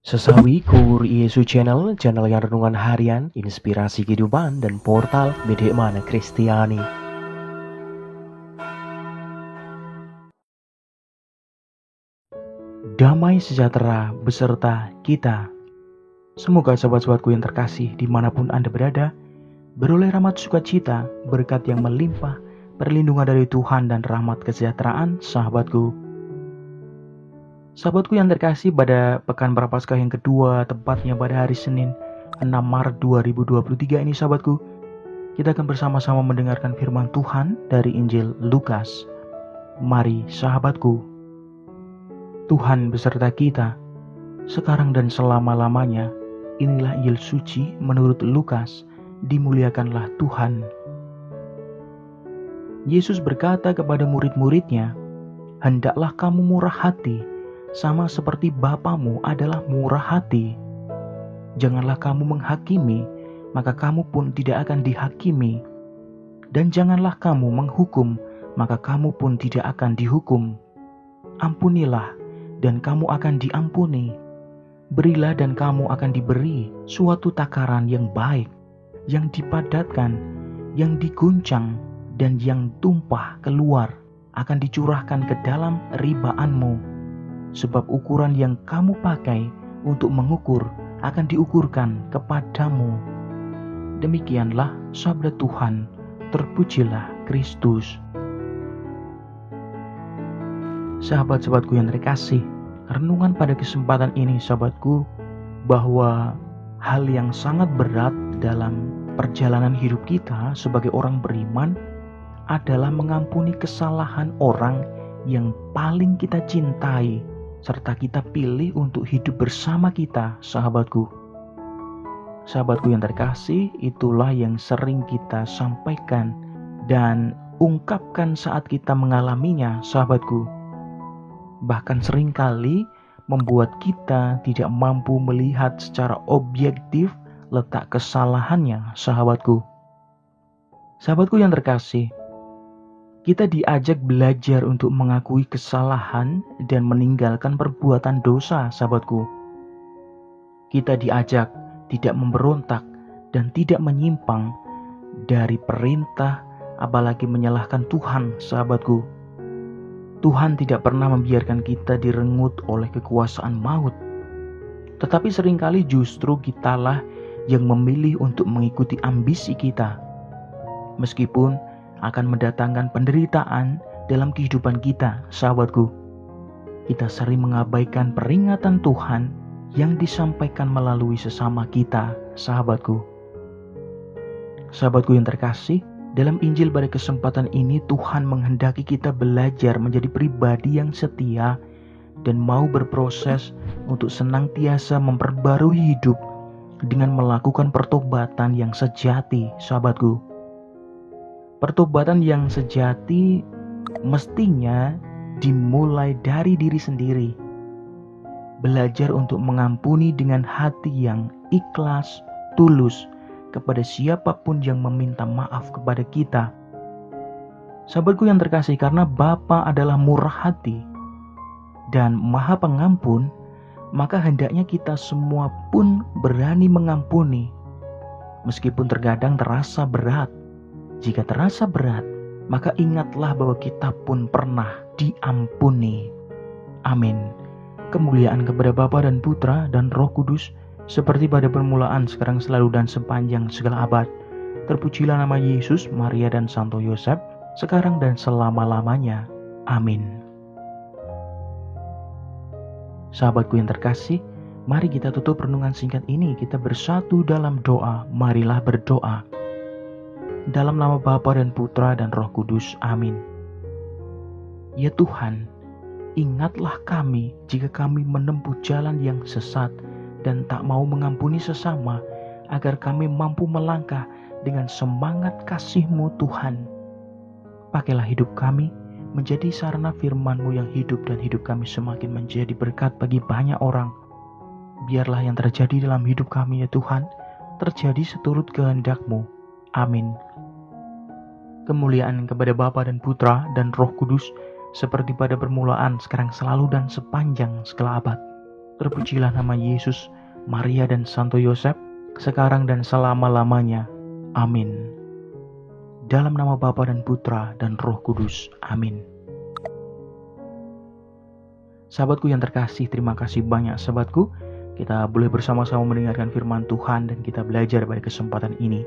Sesawi Kur Yesu Channel yang renungan harian, inspirasi kehidupan, dan portal Bedemana Kristiani. Damai sejahtera beserta kita. Semoga sobat-sobatku yang terkasih dimanapun Anda berada, beroleh rahmat sukacita, berkat yang melimpah, perlindungan dari Tuhan dan rahmat kesejahteraan sahabatku. Sahabatku yang terkasih, pada pekan Prapaskah yang kedua, tepatnya pada hari Senin 6 Maret 2023 ini sahabatku, kita akan bersama-sama mendengarkan firman Tuhan dari Injil Lukas. Mari sahabatku, Tuhan beserta kita, sekarang dan selama-lamanya. Inilah Injil suci menurut Lukas, dimuliakanlah Tuhan. Yesus berkata kepada murid-muridnya, "Hendaklah kamu murah hati, sama seperti Bapamu adalah murah hati. Janganlah kamu menghakimi, maka kamu pun tidak akan dihakimi. Dan janganlah kamu menghukum, maka kamu pun tidak akan dihukum. Ampunilah, dan kamu akan diampuni. Berilah dan kamu akan diberi suatu takaran yang baik, yang dipadatkan, yang diguncang, dan yang tumpah keluar akan dicurahkan ke dalam ribaanmu. Sebab ukuran yang kamu pakai untuk mengukur akan diukurkan kepadamu." Demikianlah sabda Tuhan. Terpujilah Kristus. Sahabat-sahabatku yang terkasih, renungan pada kesempatan ini sahabatku, bahwa hal yang sangat berat dalam perjalanan hidup kita sebagai orang beriman adalah mengampuni kesalahan orang yang paling kita cintai serta kita pilih untuk hidup bersama kita, sahabatku. Sahabatku yang terkasih, itulah yang sering kita sampaikan dan ungkapkan saat kita mengalaminya, sahabatku. Bahkan seringkali membuat kita tidak mampu melihat secara objektif letak kesalahannya, sahabatku. Sahabatku yang terkasih, kita diajak belajar untuk mengakui kesalahan dan meninggalkan perbuatan dosa, sahabatku. Kita diajak tidak memberontak dan tidak menyimpang dari perintah, apalagi menyalahkan Tuhan, sahabatku. Tuhan tidak pernah membiarkan kita direnggut oleh kekuasaan maut. Tetapi seringkali justru kitalah yang memilih untuk mengikuti ambisi kita. Meskipun akan mendatangkan penderitaan dalam kehidupan kita, sahabatku. Kita sering mengabaikan peringatan Tuhan yang disampaikan melalui sesama kita, sahabatku. Sahabatku yang terkasih, dalam Injil pada kesempatan ini Tuhan menghendaki kita belajar menjadi pribadi yang setia dan mau berproses untuk senantiasa memperbarui hidup dengan melakukan pertobatan yang sejati, sahabatku. Pertobatan yang sejati mestinya dimulai dari diri sendiri. Belajar untuk mengampuni dengan hati yang ikhlas, tulus kepada siapapun yang meminta maaf kepada kita. Sahabatku yang terkasih, karena Bapa adalah murah hati dan Maha Pengampun, maka hendaknya kita semua pun berani mengampuni. Meskipun terkadang terasa berat. Jika terasa berat, maka ingatlah bahwa kita pun pernah diampuni. Amin. Kemuliaan kepada Bapa dan Putra dan Roh Kudus, seperti pada permulaan, sekarang, selalu, dan sepanjang segala abad. Terpujilah nama Yesus, Maria, dan Santo Yosef, sekarang dan selama-lamanya. Amin. Sahabatku yang terkasih, mari kita tutup renungan singkat ini. Kita bersatu dalam doa. Marilah berdoa. Dalam nama Bapa dan Putra dan Roh Kudus. Amin. Ya Tuhan, ingatlah kami jika kami menempuh jalan yang sesat dan tak mau mengampuni sesama, agar kami mampu melangkah dengan semangat kasih-Mu Tuhan. Pakailah hidup kami menjadi sarana firman-Mu yang hidup, dan hidup kami semakin menjadi berkat bagi banyak orang. Biarlah yang terjadi dalam hidup kami ya Tuhan, terjadi seturut kehendak-Mu. Amin. Kemuliaan kepada Bapa dan Putra dan Roh Kudus, seperti pada permulaan, sekarang, selalu, dan sepanjang segala abad. Terpujilah nama Yesus, Maria dan Santo Yosef, sekarang dan selama-lamanya. Amin. Dalam nama Bapa dan Putra dan Roh Kudus. Amin. Sahabatku yang terkasih, terima kasih banyak sahabatku. Kita boleh bersama-sama mendengarkan firman Tuhan dan kita belajar pada kesempatan ini.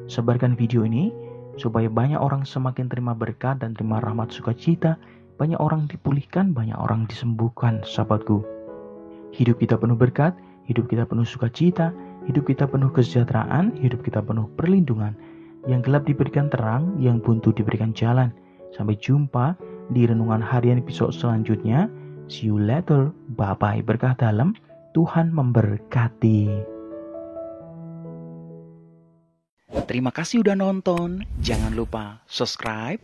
Sebarkan video ini supaya banyak orang semakin terima berkat dan terima rahmat sukacita. Banyak orang dipulihkan, banyak orang disembuhkan sahabatku. Hidup kita penuh berkat, hidup kita penuh sukacita, hidup kita penuh kesejahteraan, hidup kita penuh perlindungan. Yang gelap diberikan terang, yang buntu diberikan jalan. Sampai jumpa di renungan harian episode selanjutnya. See you later. Bye-bye. Berkah dalam. Tuhan memberkati. Terima kasih udah nonton. Jangan lupa subscribe,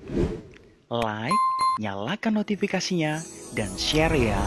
like, nyalakan notifikasinya, dan share ya.